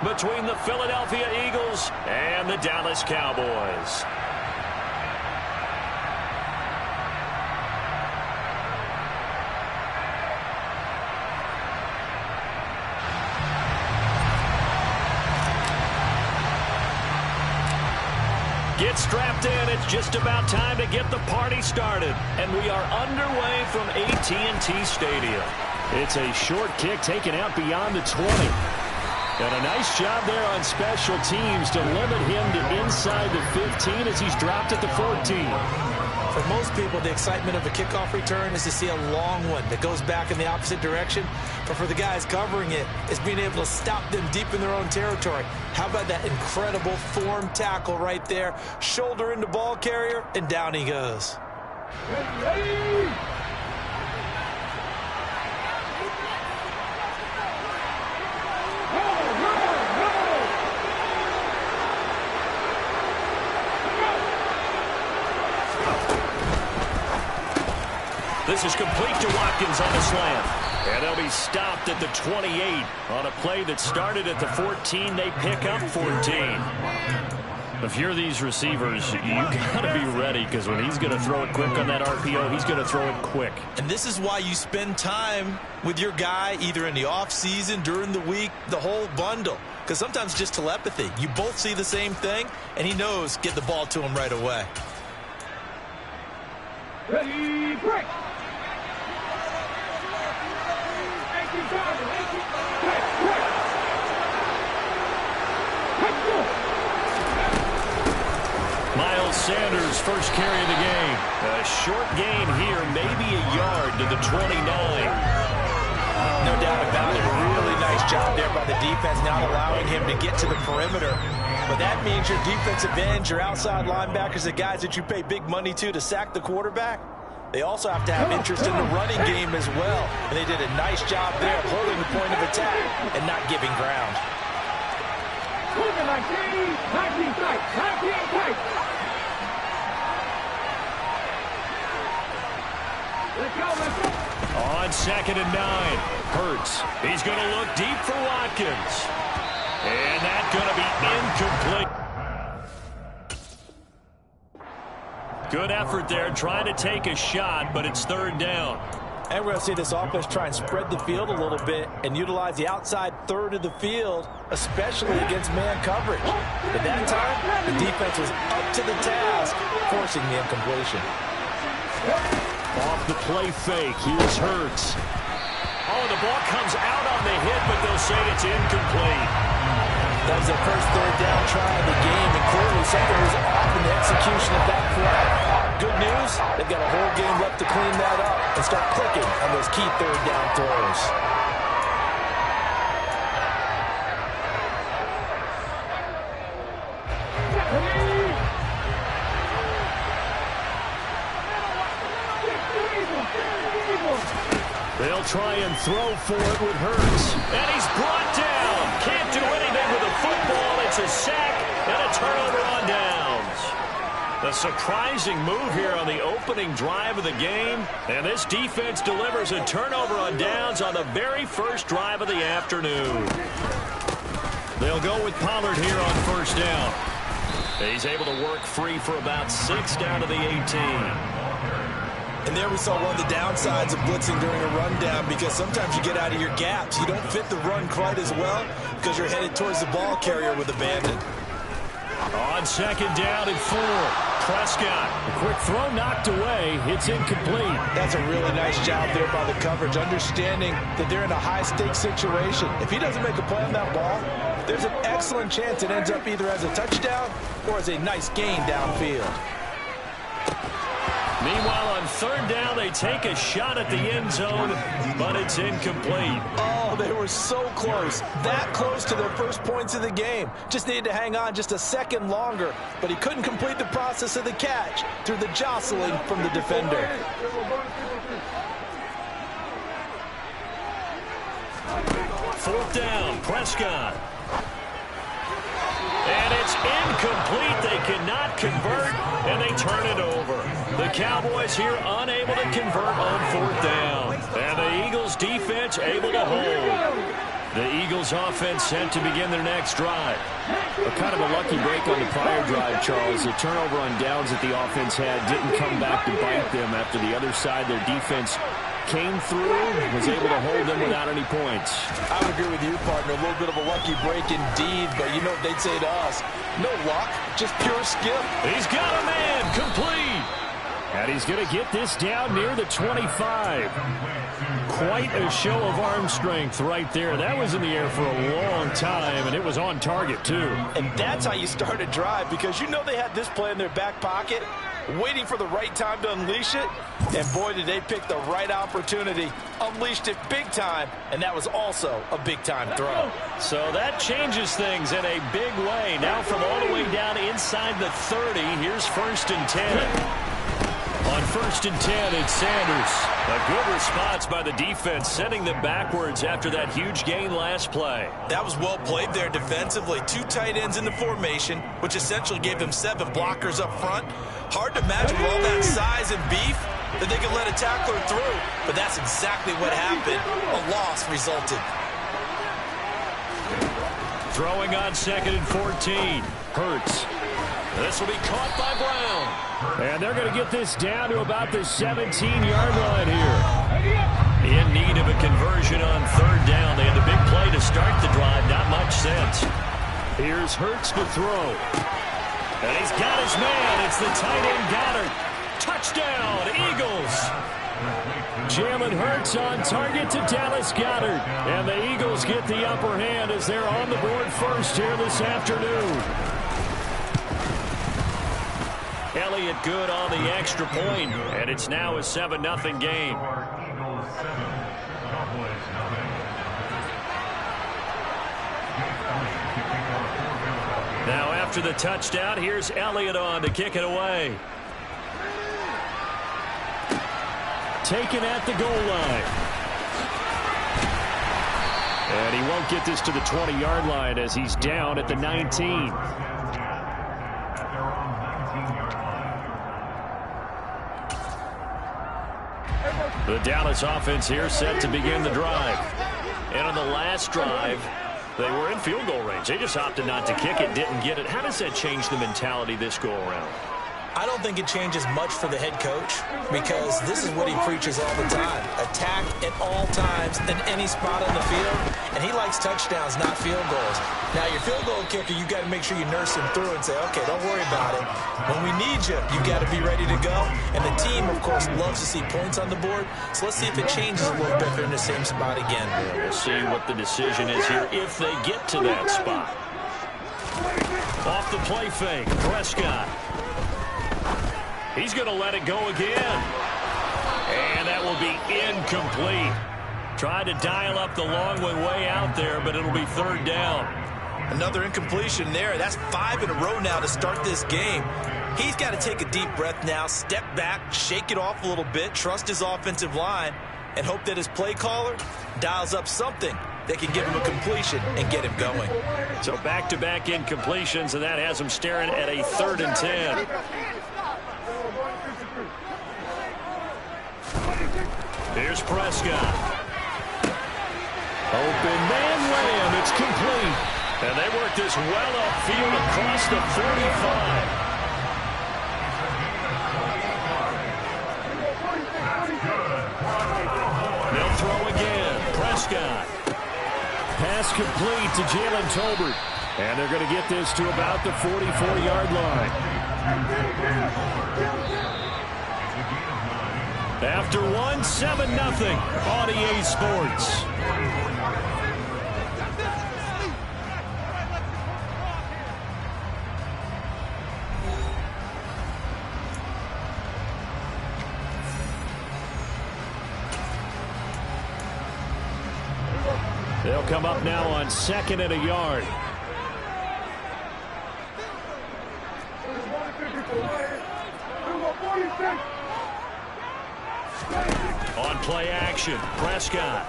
Between the Philadelphia Eagles and the Dallas Cowboys. Get strapped in. It's just about time to get the party started. And we are underway from AT&T Stadium. It's a short kick taken out beyond the 20. And a nice job there on special teams to limit him to inside the 15 as he's dropped at the 14. For most people, the excitement of a kickoff return is to see a long one that goes back in the opposite direction. But for the guys covering it, it's being able to stop them deep in their own territory. How about that incredible form tackle right there? Shoulder into ball carrier, and down he goes. Ready. This is complete to Watkins on the slant. And they'll be stopped at the 28. On a play that started at the 14, they pick up 14. If you're these receivers, you got to be ready, because when he's going to throw it quick on that RPO, he's going to throw it quick. And this is why you spend time with your guy, either in the offseason, during the week, the whole bundle. Because sometimes just telepathy. You both see the same thing, and he knows get the ball to him right away. Ready, break! Miles Sanders, first carry of the game. A short gain here, maybe a yard to the 29. No doubt about it. A really nice job there by the defense, not allowing him to get to the perimeter. But that means your defensive ends, your outside linebackers, the guys that you pay big money to sack the quarterback, they also have to have interest in the running game as well. And they did a nice job there of holding the point of attack and not giving ground. 19 tight. Let's go. On 2nd and 9, Hurts. He's going to look deep for Watkins. And that's going to be incomplete. Good effort there, trying to take a shot, but it's 3rd down. And we're going to see this offense try and spread the field a little bit and utilize the outside third of the field, especially against man coverage. But that time, the defense was up to the task, forcing the incompletion. Off the play fake, here's Hurts. Oh, the ball comes out on the hit, but they'll say it's incomplete. That was their first 3rd down try of the game, and clearly something was off in the execution of that play. Good news, they've got a whole game left to clean that up and start clicking on those key 3rd down throws. They'll try and throw for it with Hurts. And he's brought down. Can't do anything with the football. It's a sack and a turnover on downs. A surprising move here on the opening drive of the game. And this defense delivers a turnover on downs on the very first drive of the afternoon. They'll go with Pollard here on 1st down. He's able to work free for about 6 down to the 18. And there we saw one of the downsides of blitzing during a rundown, because sometimes you get out of your gaps. You don't fit the run quite as well because you're headed towards the ball carrier with abandon. On 2nd down and 4, Prescott. A quick throw knocked away. It's incomplete. That's a really nice job there by the coverage, understanding that they're in a high-stakes situation. If he doesn't make a play on that ball, there's an excellent chance it ends up either as a touchdown or as a nice gain downfield. Meanwhile, on 3rd down, they take a shot at the end zone, but it's incomplete. Oh, they were so close. That close to their first points of the game. Just needed to hang on just a second longer, but he couldn't complete the process of the catch through the jostling from the defender. 4th down, Prescott. And it's incomplete. They cannot convert, and they turn it over. The Cowboys here unable to convert on 4th down. And the Eagles defense able to hold. The Eagles offense set to begin their next drive. Kind of a lucky break on the prior drive, Charles. The turnover on downs that the offense had didn't come back to bite them after the other side. Their defense came through, was able to hold them without any points. I would agree with you, partner. A little bit of a lucky break indeed, but you know what they'd say to us? No luck, just pure skill. He's got a man, complete. And he's going to get this down near the 25. Quite a show of arm strength right there. That was in the air for a long time, and it was on target, too. And that's how you start a drive, because you know they had this play in their back pocket, waiting for the right time to unleash it. And boy, did they pick the right opportunity. Unleashed it big time, and that was also a big-time throw. So that changes things in a big way. Now from all the way down inside the 30, here's 1st and 10. On 1st and 10, it's Sanders. A good response by the defense, sending them backwards after that huge gain last play. That was well played there defensively. 2 tight ends in the formation, which essentially gave them 7 blockers up front. Hard to imagine with all that size and beef that they could let a tackler through, but that's exactly what happened. A loss resulted. Throwing on 2nd and 14. Hurts. This will be caught by Brown. And they're going to get this down to about the 17-yard line here. In need of a conversion on 3rd down. They had the big play to start the drive. Not much sense. Here's Hurts to throw. And he's got his man. It's the tight end Goddard. Touchdown, Eagles. Jalen Hurts on target to Dallas Goedert. And the Eagles get the upper hand as they're on the board first here this afternoon. Elliott good on the extra point, and it's now a 7-0 game. Now after the touchdown, here's Elliott on to kick it away. Taken at the goal line. And he won't get this to the 20-yard line as he's down at the 19. The Dallas offense here set to begin the drive. And on the last drive, they were in field goal range. They just opted not to kick it, didn't get it. How does that change the mentality this go around? I don't think it changes much for the head coach, because this is what he preaches all the time. Attack at all times in any spot on the field, and he likes touchdowns, not field goals. Now, your field goal kicker, you got to make sure you nurse him through and say, okay, don't worry about it. When we need you, you got to be ready to go. And the team, of course, loves to see points on the board, so let's see if it changes a little bit if they're in the same spot again. Yeah, we'll see what the decision is here if they get to that spot. Off the play fake, Prescott. He's going to let it go again. And that will be incomplete. Tried to dial up the long one way out there, but it'll be 3rd down. Another incompletion there. That's 5 in a row now to start this game. He's got to take a deep breath now, step back, shake it off a little bit, trust his offensive line, and hope that his play caller dials up something that can give him a completion and get him going. So back-to-back incompletions, and that has him staring at a 3rd and 10. Here's Prescott. Open man Lamb. It's complete. And they work this well upfield across the 45. They'll throw again. Prescott. Pass complete to Jalen Tolbert. And they're going to get this to about the 44-yard line. After 7-0 on EA Sports. They'll come up now on 2nd and a yard. On play action, Prescott.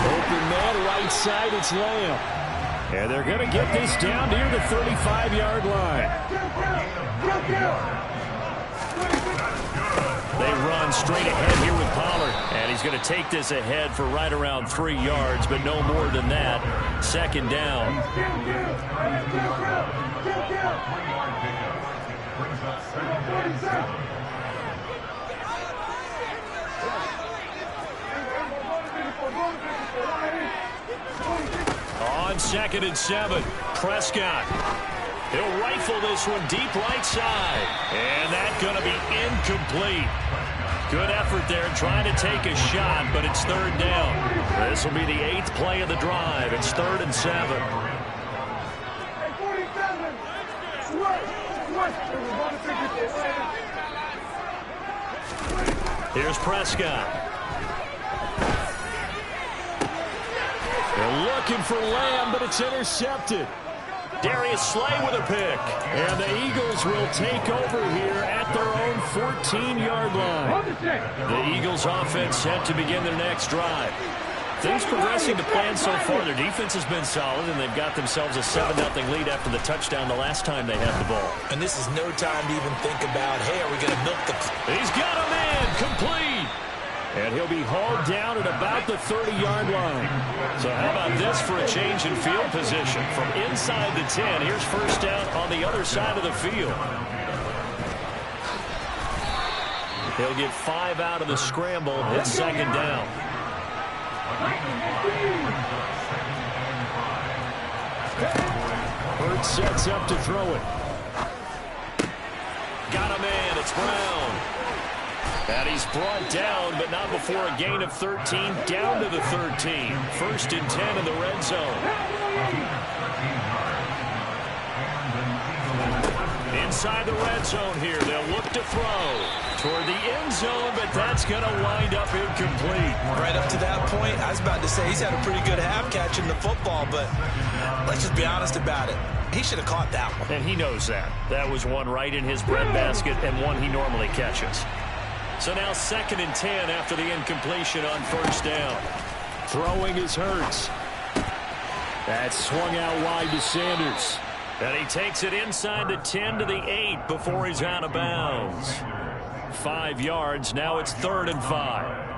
Open man, right side, it's Lamb. And they're going to get this down near the 35-yard line. They run straight ahead here with Pollard. And he's going to take this ahead for right around 3 yards, but no more than that. Second down. On 2nd and 7, Prescott. He'll rifle this one deep right side. And that's going to be incomplete. Good effort there trying to take a shot, but it's 3rd down. This will be the 8th play of the drive. It's 3rd and 7. Here's Prescott. They're looking for Lamb, but it's intercepted. Darius Slay with a pick. And the Eagles will take over here at their own 14-yard line. The Eagles offense set to begin their next drive. Things progressing to plan so far. Their defense has been solid, and they've got themselves a 7-0 lead after the touchdown the last time they had the ball. And this is no time to even think about, hey, are we going to milk the... He's got him in. Complete. And he'll be hauled down at about the 30-yard line. So how about this for a change in field position? From inside the 10, here's first down on the other side of the field. He'll get 5 out of the scramble. It's 2nd down. Hurts sets up to throw it. Got him in. It's Brown. And he's brought down, but not before a gain of 13, down to the 13. 1st and 10 in the red zone. Inside the red zone here, they'll look to throw toward the end zone, but that's going to wind up incomplete. Right up to that point, I was about to say he's had a pretty good half catching the football, but let's just be honest about it. He should have caught that one. And he knows that. That was one right in his breadbasket and one he normally catches. So now 2nd and 10 after the incompletion on 1st down. Throwing is Hurts. That's swung out wide to Sanders. And he takes it inside the 10 to the 8 before he's out of bounds. 5 yards. Now it's 3rd and 5.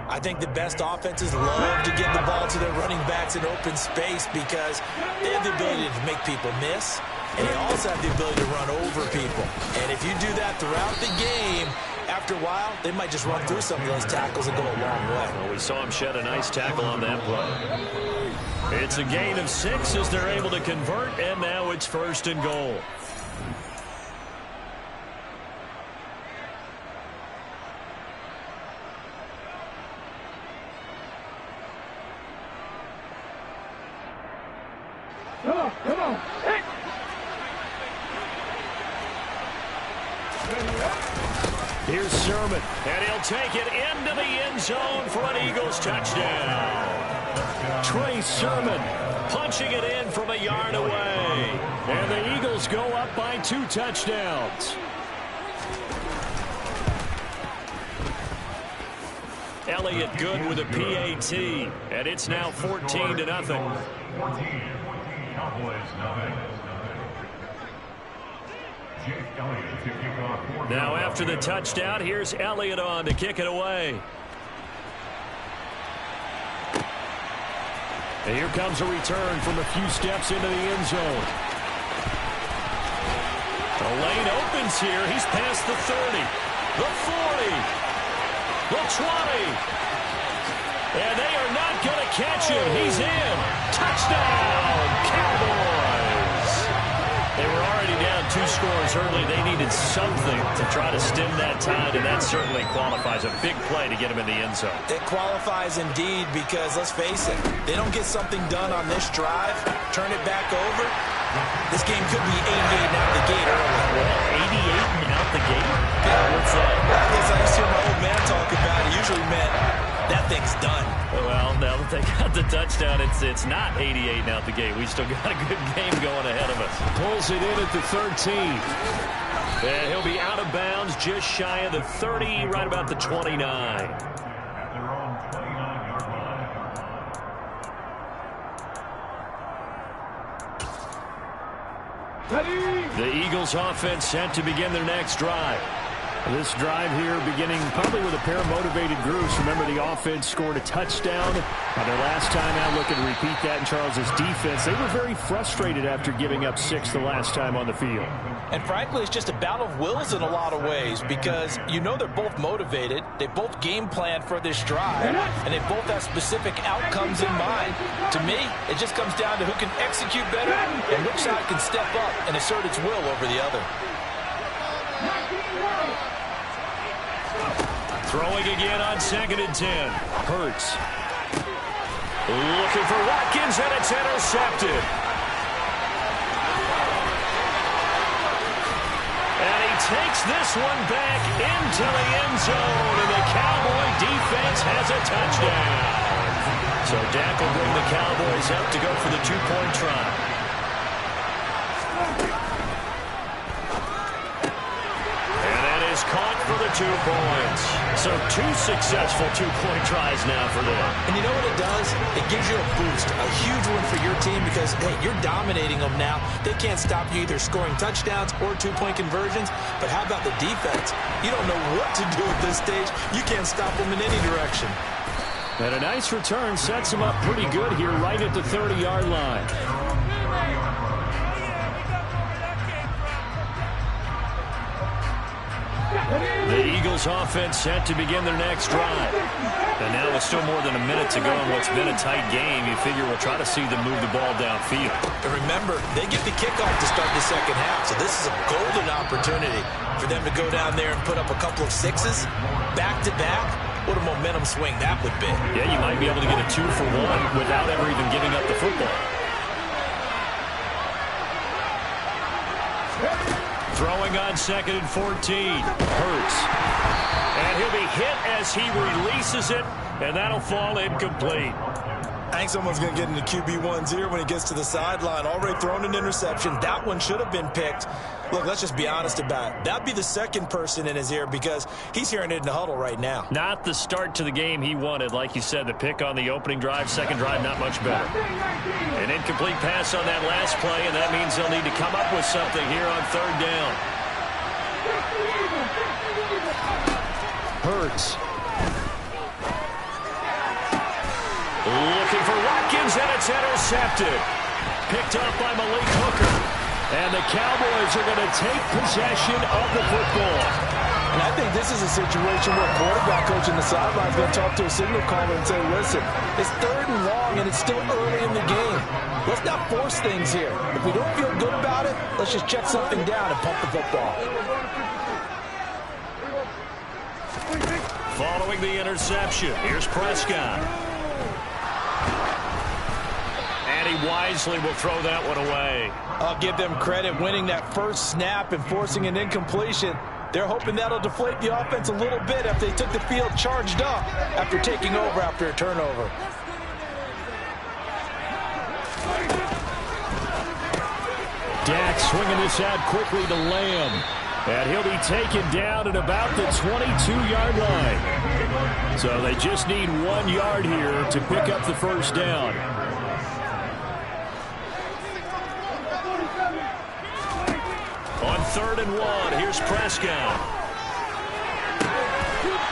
I think the best offenses love to get the ball to their running backs in open space because they have the ability to make people miss, and they also have the ability to run over people. And if you do that throughout the game, after a while, they might just run through some of those tackles and go a long way. Well, we saw him shed a nice tackle on that play. It's a gain of 6 as they're able to convert, and now it's 1st and goal. Come on. Hey. Here's Sermon, and he'll take it into the end zone for an Eagles touchdown. Trey Sermon punching it in from a yard away. And the Eagles go up by 2 touchdowns. Elliott good with a PAT, and it's now 14-0. Now after the touchdown, here's Elliott on to kick it away. And here comes a return from a few steps into the end zone. The lane opens here. He's past the 30, the 40, the 20. And they are not going to catch him. He's in. Touchdown, Cowboys. They were already down 2 scores early. They needed something to try to stem that tide, and that certainly qualifies. A big play to get him in the end zone. It qualifies indeed because, let's face it, they don't get something done on this drive, turn it back over, this game could be 88 and out the gate early. 88 and out the gate? Yeah, What's that? I used to hear my old man talk about it. Usually meant that thing's done. Well, now that they got the touchdown, it's not 88 and out the gate. We still got a good game going ahead of us. Pulls it in at the 13. And he'll be out of bounds just shy of the 30, right about the 29. The Eagles offense set to begin their next drive. This drive here beginning probably with a pair of motivated groups. Remember, the offense scored a touchdown on their last time out. Looking to repeat that in Charles's defense. They were very frustrated after giving up 6 the last time on the field. And frankly, it's just a battle of wills in a lot of ways because you know they're both motivated. They both game plan for this drive, and they both have specific outcomes in mind. To me, it just comes down to who can execute better and which side can step up and assert its will over the other. Throwing again on 2nd and 10. Hurts. Looking for Watkins, and it's intercepted. And he takes this one back into the end zone, and the Cowboy defense has a touchdown. So Dak will bring the Cowboys up to go for the 2-point try. Caught for the 2 points. So 2 successful 2-point tries now for them. And you know what it does? It gives you a boost, a huge one for your team because, hey, you're dominating them now. They can't stop you either scoring touchdowns or 2-point conversions. But how about the defense? You don't know what to do at this stage. You can't stop them in any direction. And a nice return sets them up pretty good here right at the 30-yard line. The Eagles offense set to begin their next drive. And now with still more than a minute to go in what's been a tight game, you figure we'll try to see them move the ball downfield. And remember, they get the kickoff to start the second half, so this is a golden opportunity for them to go down there and put up a couple of 6s back-to-back. What a momentum swing that would be. Yeah, you might be able to get a 2-for-1 without ever even giving up the football. Throwing on 2nd and 14. Hurts. And he'll be hit as he releases it, and that'll fall incomplete. I think someone's going to get into QB1's here when he gets to the sideline. Already thrown an interception. That one should have been picked. Look, let's just be honest about it. That'd be the second person in his ear because he's hearing it in the huddle right now. Not the start to the game he wanted. Like you said, the pick on the opening drive, second drive, not much better. An incomplete pass on that last play, and that means they'll need to come up with something here on 3rd down. Hurts. Looking for Watkins, and it's intercepted. Picked up by Malik Hooker. And the Cowboys are going to take possession of the football. And I think this is a situation where a quarterback coach in the sideline is going to talk to a signal caller and say, listen, it's 3rd and long, and it's still early in the game. Let's not force things here. If we don't feel good about it, let's just check something down and pump the football. Following the interception, here's Prescott. And he wisely will throw that one away. I'll give them credit winning that first snap and forcing an incompletion. They're hoping that'll deflate the offense a little bit if they took the field charged up after taking over after a turnover. Dak swinging this out quickly to Lamb. And he'll be taken down at about the 22-yard line. So they just need 1 yard here to pick up the first down. On 3rd and 1, here's Prescott.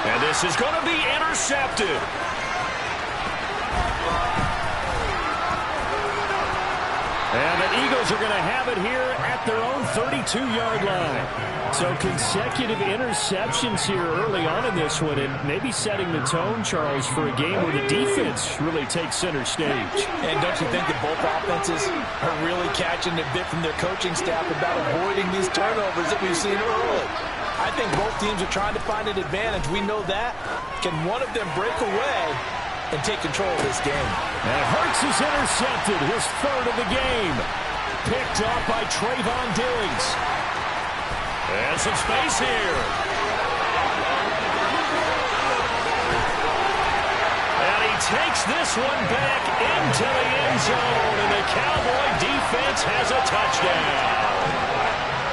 And this is going to be intercepted. And the Eagles are going to have it here at their own 32-yard line. So consecutive interceptions here early on in this one, and maybe setting the tone, Charles, for a game where the defense really takes center stage. And don't you think that both offenses are really catching a bit from their coaching staff about avoiding these turnovers that we've seen early? I think both teams are trying to find an advantage. We know that. Can one of them break away and take control of this game? And Hurts is intercepted, his 3rd of the game. Picked up by Trayvon Diggs. And some space here. And he takes this one back into the end zone, and the Cowboy defense has a touchdown.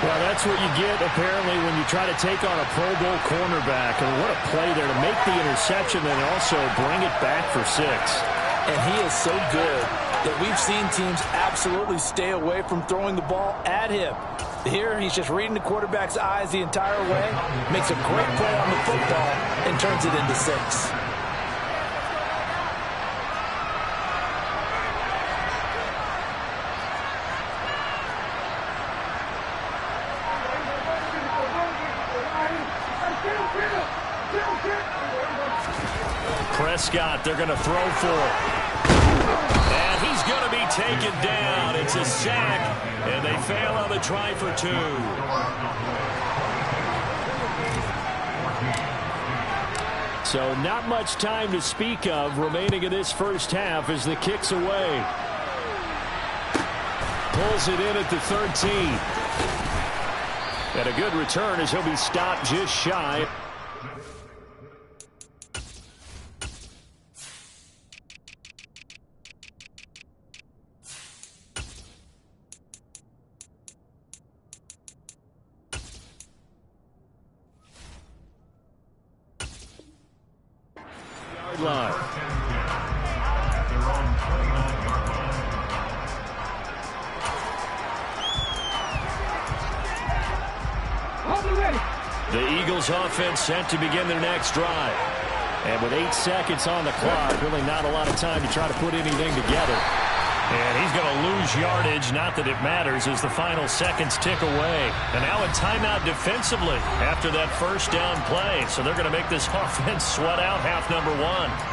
Well, that's what you get, apparently, when you try to take on a Pro Bowl cornerback. And what a play there to make the interception and also bring it back for 6. And he is so good that we've seen teams absolutely stay away from throwing the ball at him. Here, he's just reading the quarterback's eyes the entire way, makes a great play on the football, and turns it into 6. Prescott, they're going to throw for. And he's going to be taken down. It's a sack, and they fail on the try for 2. So not much time to speak of remaining in this first half as the kick's away. Pulls it in at the 13. And a good return as he'll be stopped just shy. Line. The Eagles offense set to begin their next drive. And with 8 seconds on the clock, really not a lot of time to try to put anything together. And he's going to lose yardage, not that it matters, as the final seconds tick away. And now a timeout defensively after that first down play. So they're going to make this offense sweat out half number 1.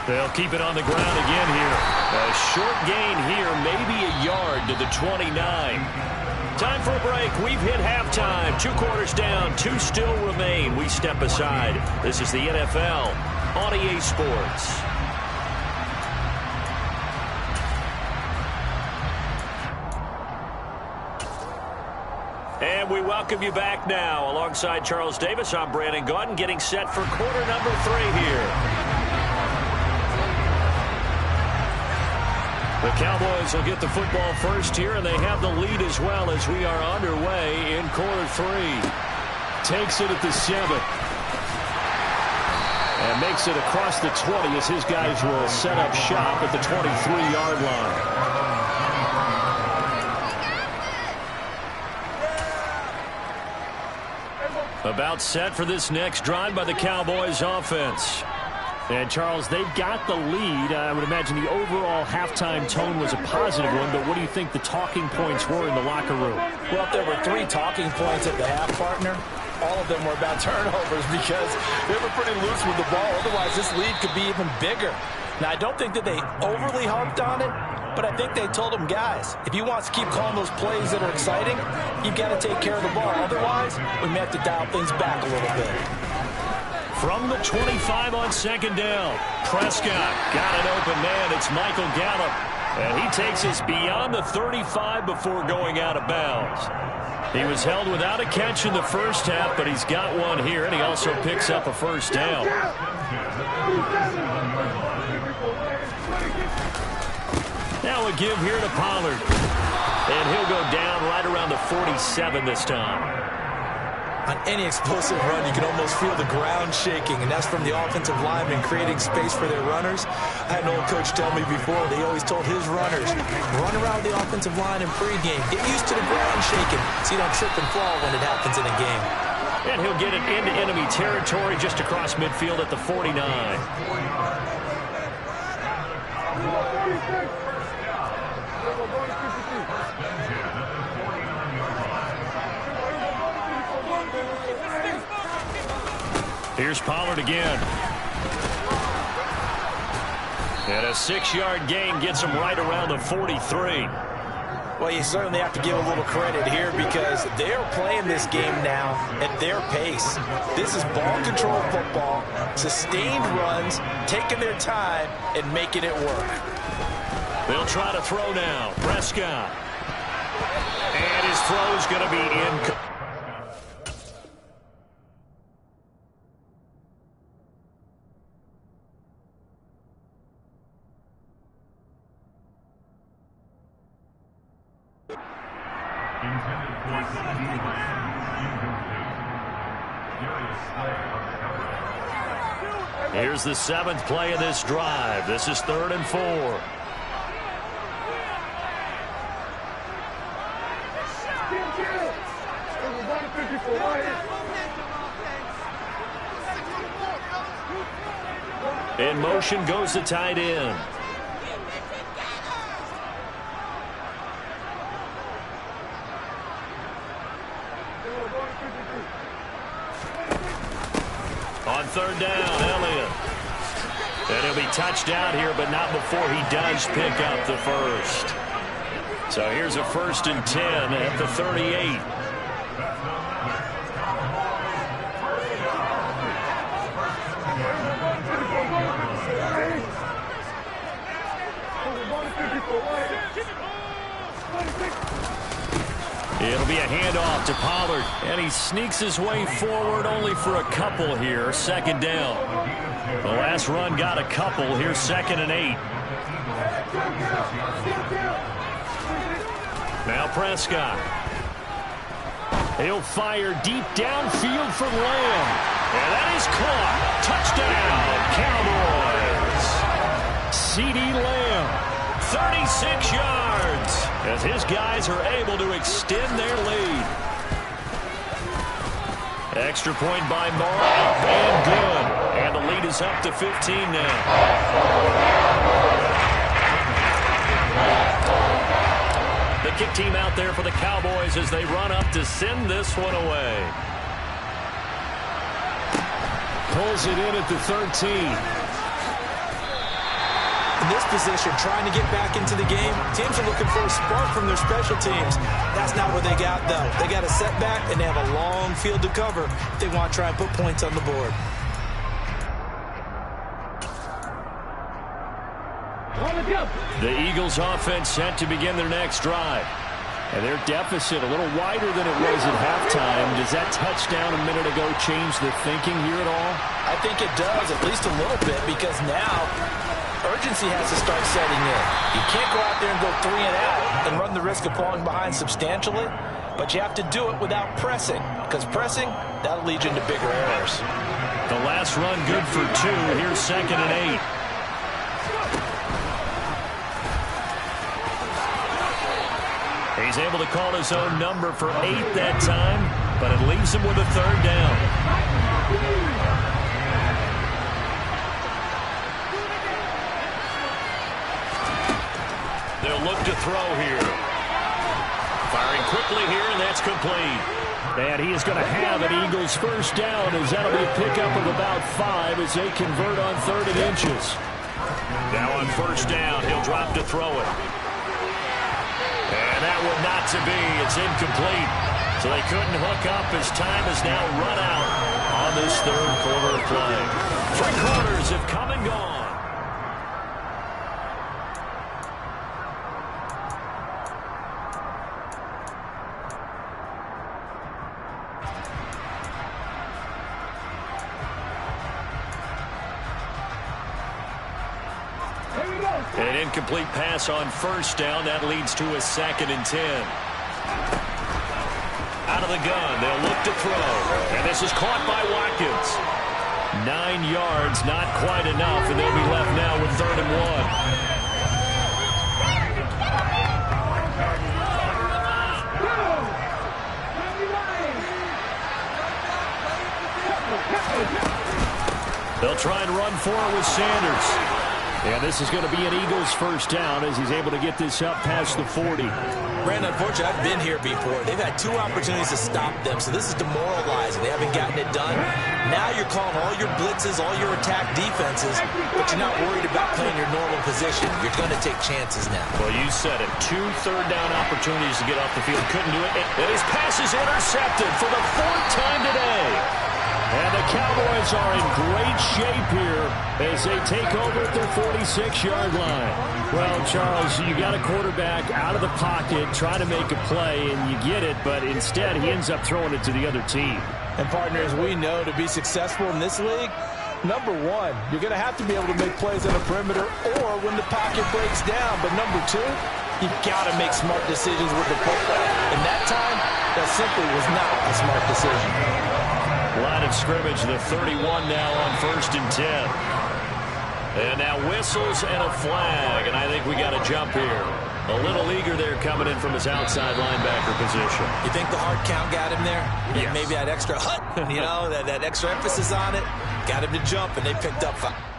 They'll keep it on the ground again here. A short gain here, maybe a yard to the 29. Time for a break. We've hit halftime. 2 quarters down, 2 still remain. We step aside. This is the NFL on EA Sports. And we welcome you back now. Alongside Charles Davis, I'm Brandon Gaudin, getting set for quarter number 3 here. The Cowboys will get the football first here, and they have the lead as well as we are underway in quarter 3. Takes it at the 7. And makes it across the 20 as his guys will set up shop at the 23-yard line. About set for this next drive by the Cowboys offense. And, Charles, they've got the lead. I would imagine the overall halftime tone was a positive one, but what do you think the talking points were in the locker room? Well, if there were 3 talking points at the half, partner, all of them were about turnovers because they were pretty loose with the ball. Otherwise, this lead could be even bigger. Now, I don't think that they overly harped on it, but I think they told them, guys, if you want to keep calling those plays that are exciting, you've got to take care of the ball. Otherwise, we may have to dial things back a little bit. From the 25 on second down, Prescott got an open man. It's Michael Gallup. And he takes us beyond the 35 before going out of bounds. He was held without a catch in the first half, but he's got one here, and he also picks up a first down. Now a give here to Pollard. And he'll go down right around the 47 this time. On any explosive run, you can almost feel the ground shaking, and that's from the offensive linemen creating space for their runners. I had an old coach tell me before, they always told his runners, run around the offensive line in pregame. Get used to the ground shaking so you don't trip and fall when it happens in a game. And he'll get it into enemy territory just across midfield at the 49. Here's Pollard again. And a 6-yard gain gets him right around the 43. Well, you certainly have to give a little credit here because they're playing this game now at their pace. This is ball control football, sustained runs, taking their time and making it work. They'll try to throw now. Prescott. And his throw is going to be in. Here's the 7th play of this drive. This is 3rd and 4. In motion goes the tight end. On 3rd down, Elliott. And he'll be touched out here, but not before he does pick up the first. So here's a 1st and 10 at the 38. It'll be a handoff to Pollard, and he sneaks his way forward only for a couple here. 2nd down. The last run got a couple. Here's 2nd and 8. Now Prescott. He'll fire deep downfield for Lamb. And that is caught. Touchdown, Cowboys. CeeDee Lamb. 36 yards as his guys are able to extend their lead. Extra point by Morrow, and good. And the lead is up to 15 now. The kick team out there for the Cowboys as they run up to send this one away. Pulls it in at the 13. In this position, trying to get back into the game, teams are looking for a spark from their special teams. That's not what they got, though. They got a setback, and they have a long field to cover if they want to try and put points on the board. The Eagles offense set to begin their next drive. And their deficit a little wider than it was at halftime. Does that touchdown a minute ago change the thinking here at all? I think it does, at least a little bit, because now urgency has to start setting in. You can't go out there and go 3 and out and run the risk of falling behind substantially, but you have to do it without pressing, because pressing, that'll lead you into bigger errors. The last run good for 2. Here's 2nd and 8. He's able to call his own number for 8 that time, but it leaves him with a 3rd down. They'll look to throw here. Firing quickly here, and that's complete. And he is going to have an Eagles 1st down, as that'll be a pickup of about 5 as they convert on 3rd and inches. Now on 1st down, he'll drop to throw it. And that one not to be. It's incomplete. So they couldn't hook up as time has now run out on this 3rd quarter of play. 3 quarters have come and gone. An incomplete pass on 1st down. That leads to a 2nd and 10. Out of the gun. They'll look to throw. And this is caught by Watkins. 9 yards, not quite enough, and they'll be left now with 3rd and 1. They'll try and run for it with Sanders. And this is going to be an Eagles 1st down as he's able to get this up past the 40. Brandon, unfortunately, I've been here before. They've had 2 opportunities to stop them, so this is demoralizing. They haven't gotten it done. Now you're calling all your blitzes, all your attack defenses, but you're not worried about playing your normal position. You're going to take chances now. Well, you said it. 2 third-down opportunities to get off the field. Couldn't do it. And his pass is intercepted for the 4th time today. And the Cowboys are in great shape here as they take over at their 46-yard line. Well, Charles, you got a quarterback out of the pocket, try to make a play, and you get it, but instead he ends up throwing it to the other team. And partners, we know to be successful in this league, number 1, you're going to have to be able to make plays on the perimeter or when the pocket breaks down. But number 2, You've got to make smart decisions with the football. And that time, that simply was not a smart decision. Line of scrimmage, the 31 now on 1st and 10. And now whistles and a flag, and I think we got a jump here. A little eager there coming in from his outside linebacker position. You think the hard count got him there? Yes. Maybe that extra that extra emphasis on it got him to jump, and they picked up 5.